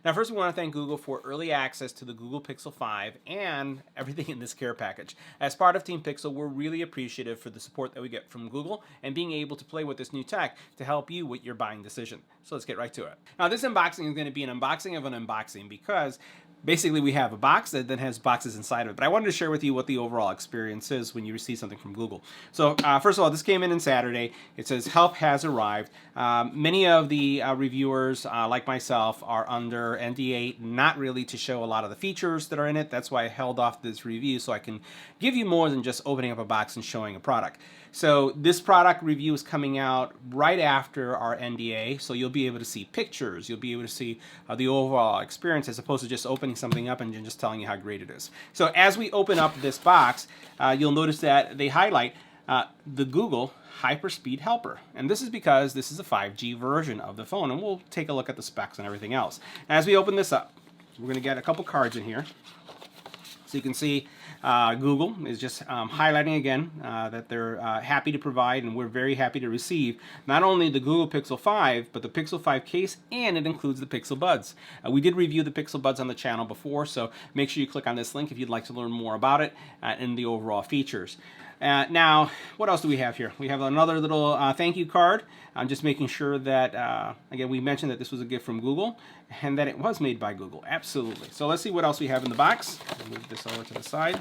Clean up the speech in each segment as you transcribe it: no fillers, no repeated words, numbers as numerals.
Now, first we want to thank Google for early access to the Google Pixel 5 and everything in this care package. As part of Team Pixel, we're really appreciative for the support that we get from Google and being able to play with this new tech to help you with your buying decision. So let's get right to it. Now, this unboxing is going to be an unboxing of an unboxing because basically we have a box that then has boxes inside of it. But I wanted to share with you what the overall experience is when you receive something from Google. So first of all, this came in Saturday. It says help has arrived. Many of the reviewers, like myself, are under NDA, not really to show a lot of the features that are in it. That's why I held off this review so I can give you more than just opening up a box and showing a product. So this product review is coming out right after our NDA, so you'll be able to see pictures, you'll be able to see the overall experience as opposed to just opening something up and just telling you how great it is. So as we open up this box, you'll notice that they highlight the Google Hyperspeed Helper. And this is because this is a 5G version of the phone, and we'll take a look at the specs and everything else. As we open this up, we're going to get a couple cards in here. So you can see Google is just highlighting again that they're happy to provide, and we're very happy to receive not only the Google Pixel 5, but the Pixel 5 case, and it includes the Pixel Buds. We did review the Pixel Buds on the channel before, so make sure you click on this link if you'd like to learn more about it and the overall features. Now, what else do we have here? We have another little thank you card. I'm just making sure that, again, we mentioned that this was a gift from Google and that it was made by Google. Absolutely. So let's see what else we have in the box. I'll move this over to the side.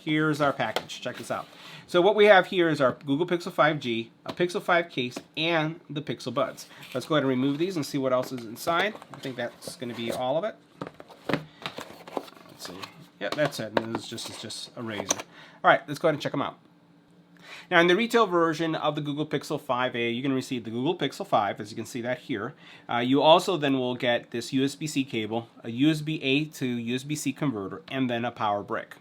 Here's our package. Check this out. So what we have here is our Google Pixel 5G, a Pixel 5 case, and the Pixel Buds. Let's go ahead and remove these and see what else is inside. I think that's going to be all of it. Let's see. Yep, that's it. And it's just a razor. All right, let's go ahead and check them out. Now, in the retail version of the Google Pixel 5a, you're going to receive the Google Pixel 5, as you can see that here. You also then will get this USB-C cable, a USB-A to USB-C converter, and then a power brick.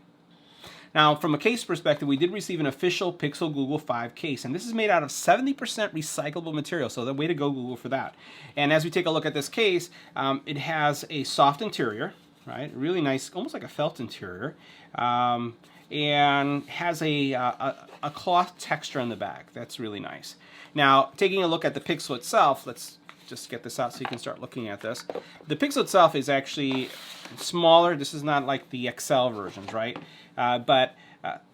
Now, from a case perspective, we did receive an official Pixel Google 5 case, and this is made out of 70% recyclable material, so the way to go, Google, for that. And as we take a look at this case, it has a soft interior, right? Really nice, almost like a felt interior. And has a cloth texture on the back. That's really nice. Now, taking a look at the Pixel itself, let's just get this out so you can start looking at this. The Pixel itself is actually smaller. This is not like the XL versions, right? But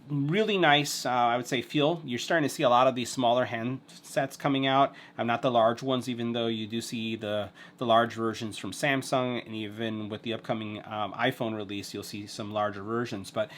really nice, I would say, feel. You're starting to see a lot of these smaller handsets coming out, not the large ones, even though you do see the large versions from Samsung, and even with the upcoming iPhone release, you'll see some larger versions. But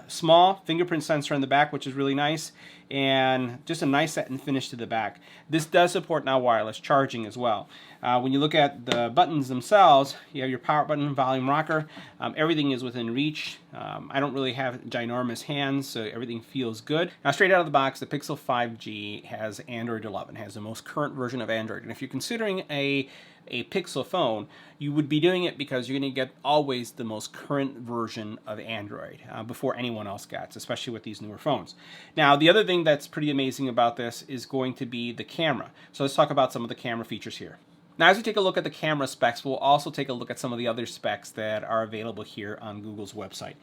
small fingerprint sensor in the back, which is really nice, and just a nice set and finish to the back. This does support now wireless charging as well. When you look at the buttons themselves, you have your power button, volume rocker. Everything is within reach. I don't really have ginormous hands, so everything feels good. Now, straight out of the box, the Pixel 5G has Android 11, has the most current version of Android. And if you're considering a Pixel phone, you would be doing it because you're going to get always the most current version of Android before anyone else gets, especially with these newer phones. Now, the other thing that's pretty amazing about this is going to be the camera. So let's talk about some of the camera features here. Now, as we take a look at the camera specs, we'll also take a look at some of the other specs that are available here on Google's website.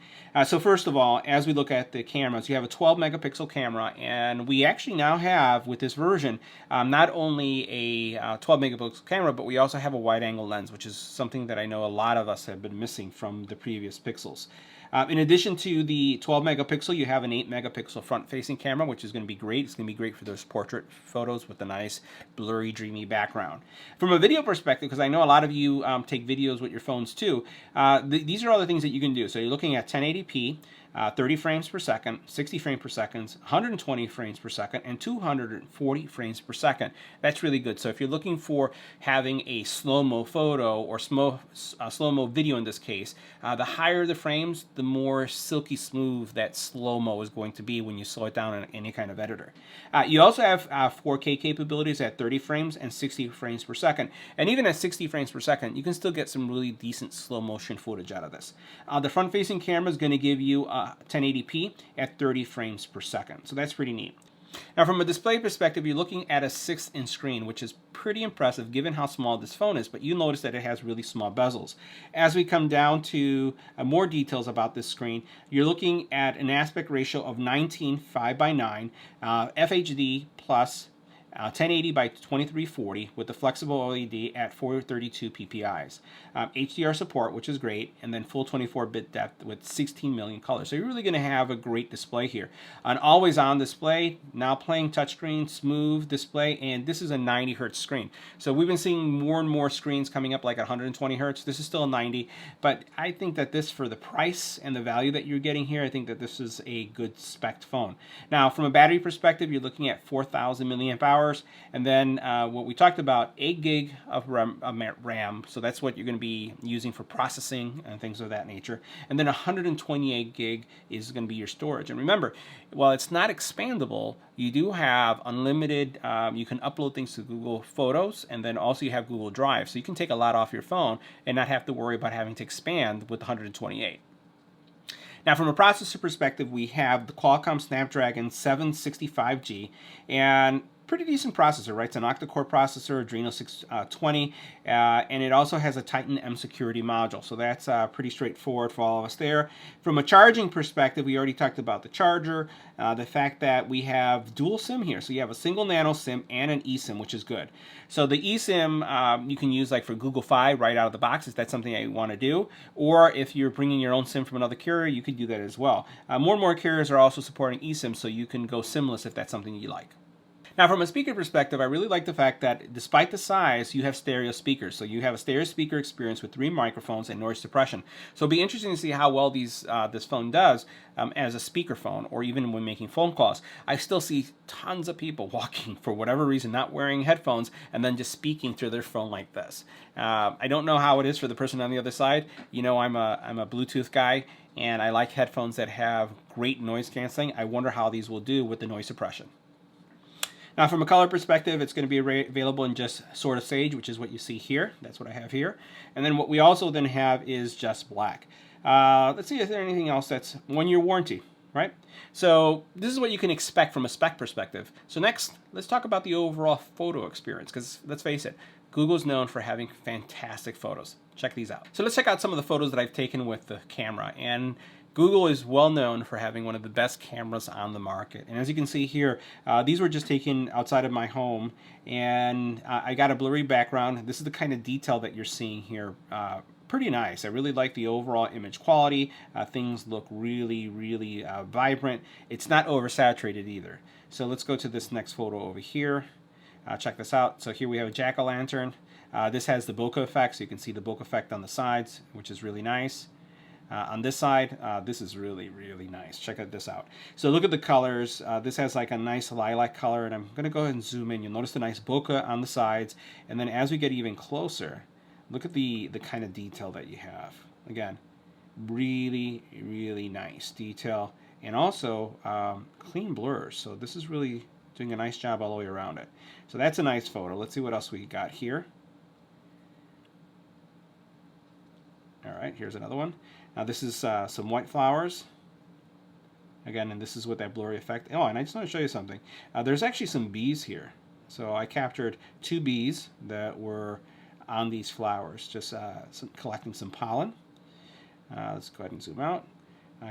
So first of all, as we look at the cameras, you have a 12 megapixel camera, and we actually now have, with this version, not only a 12 megapixel camera, but we also have a wide angle lens, which is something that I know a lot of us have been missing from the previous Pixels. In addition to the 12 megapixel, you have an 8 megapixel front-facing camera, which is going to be great. It's going to be great for those portrait photos with a nice blurry, dreamy background. From a video perspective, because I know a lot of you take videos with your phones too, these are all the things that you can do. So you're looking at 1080p, 30 frames per second, 60 frames per second, 120 frames per second, and 240 frames per second. That's really good. So if you're looking for having a slow-mo photo or slow-mo video in this case, the higher the frames, the more silky smooth that slow-mo is going to be when you slow it down in any kind of editor. You also have 4K capabilities at 30 frames and 60 frames per second. And even at 60 frames per second, you can still get some really decent slow-motion footage out of this. The front-facing camera is going to give you 1080p at 30 frames per second. So that's pretty neat. Now, from a display perspective, you're looking at a 6-inch screen, which is pretty impressive given how small this phone is, but you'll notice that it has really small bezels. As we come down to more details about this screen, you're looking at an aspect ratio of 19:5:9, FHD plus 1080 by 2340 with the flexible LED at 432 PPIs. HDR support, which is great, and then full 24-bit depth with 16 million colors. So you're really going to have a great display here. An always-on display, now playing touchscreen, smooth display, and this is a 90 hertz screen. So we've been seeing more and more screens coming up like 120 hertz. This is still a 90, but I think that this, for the price and the value that you're getting here, I think that this is a good spec phone. Now, from a battery perspective, you're looking at 4,000 milliamp hours. And then what we talked about, 8 gig of RAM, so that's what you're going to be using for processing and things of that nature. And then 128 gig is going to be your storage. And remember, while it's not expandable, you do have unlimited, you can upload things to Google Photos, and then also you have Google Drive. So you can take a lot off your phone and not have to worry about having to expand with 128. Now, from a processor perspective, we have the Qualcomm Snapdragon 765G, and pretty decent processor, right? It's an octa-core processor, Adreno 620, and it also has a Titan M security module. So that's pretty straightforward for all of us there. From a charging perspective, we already talked about the charger, the fact that we have dual SIM here. So you have a single nano SIM and an eSIM, which is good. So the eSIM you can use like for Google Fi right out of the box if that's something that you want to do. Or if you're bringing your own SIM from another carrier, you could do that as well. More and more carriers are also supporting eSIM, so you can go SIM-less if that's something you like. Now, from a speaker perspective, I really like the fact that despite the size, you have stereo speakers. So you have a stereo speaker experience with 3 microphones and noise suppression. So it'll be interesting to see how well this phone does as a speakerphone, or even when making phone calls. I still see tons of people walking, for whatever reason, not wearing headphones, and then just speaking through their phone like this. I don't know how it is for the person on the other side. You know, I'm a Bluetooth guy, and I like headphones that have great noise canceling. I wonder how these will do with the noise suppression. Now, from a color perspective, it's going to be available in just sort of sage, which is what you see here. That's what I have here. And then what we also then have is just black. Let's see if there's anything else that's 1-year warranty, right? So this is what you can expect from a spec perspective. So next, let's talk about the overall photo experience, because let's face it, Google's known for having fantastic photos. Check these out. So let's check out some of the photos that I've taken with the camera. And Google is well known for having one of the best cameras on the market. And as you can see here, these were just taken outside of my home, and I got a blurry background. This is the kind of detail that you're seeing here. Pretty nice. I really like the overall image quality. Things look really, really vibrant. It's not oversaturated either. So let's go to this next photo over here. Check this out. So here we have a jack-o'-lantern. This has the bokeh effect, so you can see the bokeh effect on the sides, which is really nice. On this side, this is really, really nice. Check this out. So look at the colors. This has like a nice lilac color, and I'm going to go ahead and zoom in. You'll notice the nice bokeh on the sides, and then as we get even closer, look at the kind of detail that you have. Again, really, really nice detail, and also clean blurs. So this is really doing a nice job all the way around it. So that's a nice photo. Let's see what else we got here. All right, here's another one. Now this is some white flowers. Again, and this is with that blurry effect. Oh, and I just want to show you something. There's actually some bees here. So I captured 2 bees that were on these flowers, just collecting some pollen. Let's go ahead and zoom out.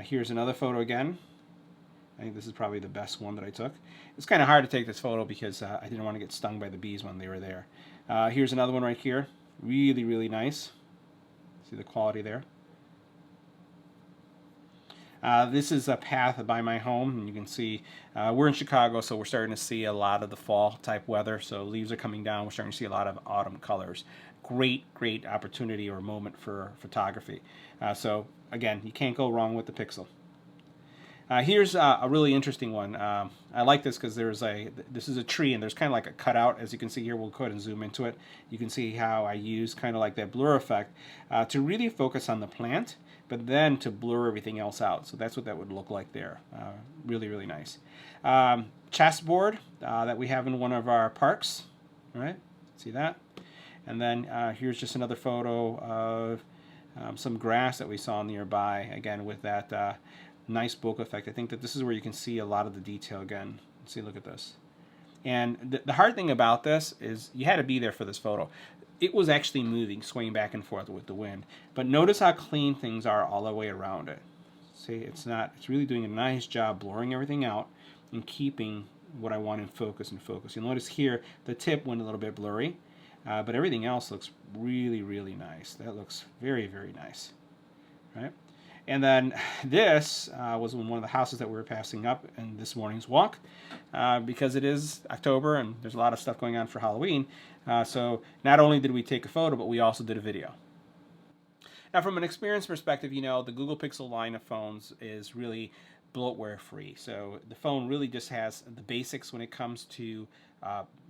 Here's another photo again. I think this is probably the best one that I took. It's kind of hard to take this photo because I didn't want to get stung by the bees when they were there. Here's another one right here. Really, really nice. See the quality there. This is a path by my home, and you can see we're in Chicago, so we're starting to see a lot of the fall type weather. So leaves are coming down. We're starting to see a lot of autumn colors. Great, great opportunity or moment for photography. So again, you can't go wrong with the Pixel. Here's a really interesting one. I like this because this is a tree, and there's kind of like a cutout, as you can see here. We'll go ahead and zoom into it. You can see how I use kind of like that blur effect to really focus on the plant, but then to blur everything else out. So that's what that would look like there. Really, really nice. Chessboard that we have in one of our parks. All right, see that? And then here's just another photo of some grass that we saw nearby, again with that nice bokeh effect. I think that this is where you can see a lot of the detail again. Let's see, look at this. And the hard thing about this is you had to be there for this photo. It was actually moving, swaying back and forth with the wind. But notice how clean things are all the way around it. See, it's really doing a nice job blurring everything out and keeping what I want in focus and focus. You'll notice here the tip went a little bit blurry, but everything else looks really, really nice. That looks very, very nice, right? And then this was one of the houses that we were passing up in this morning's walk, because it is October and there's a lot of stuff going on for Halloween. So not only did we take a photo, but we also did a video. Now, from an experience perspective, you know, the Google Pixel line of phones is really bloatware free. So the phone really just has the basics when it comes to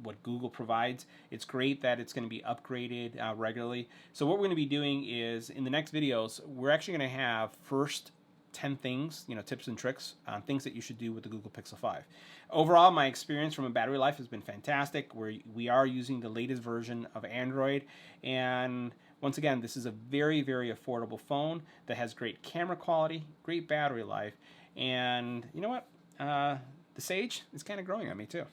what Google provides. It's great that it's going to be upgraded regularly. So what we're going to be doing is, in the next videos, we're actually going to have first 10 things, you know, tips and tricks on things that you should do with the Google Pixel 5. Overall, my experience from a battery life has been fantastic. We are using the latest version of Android, and once again, this is a very, very affordable phone that has great camera quality, great battery life, and you know what? The Sage is kind of growing on me too.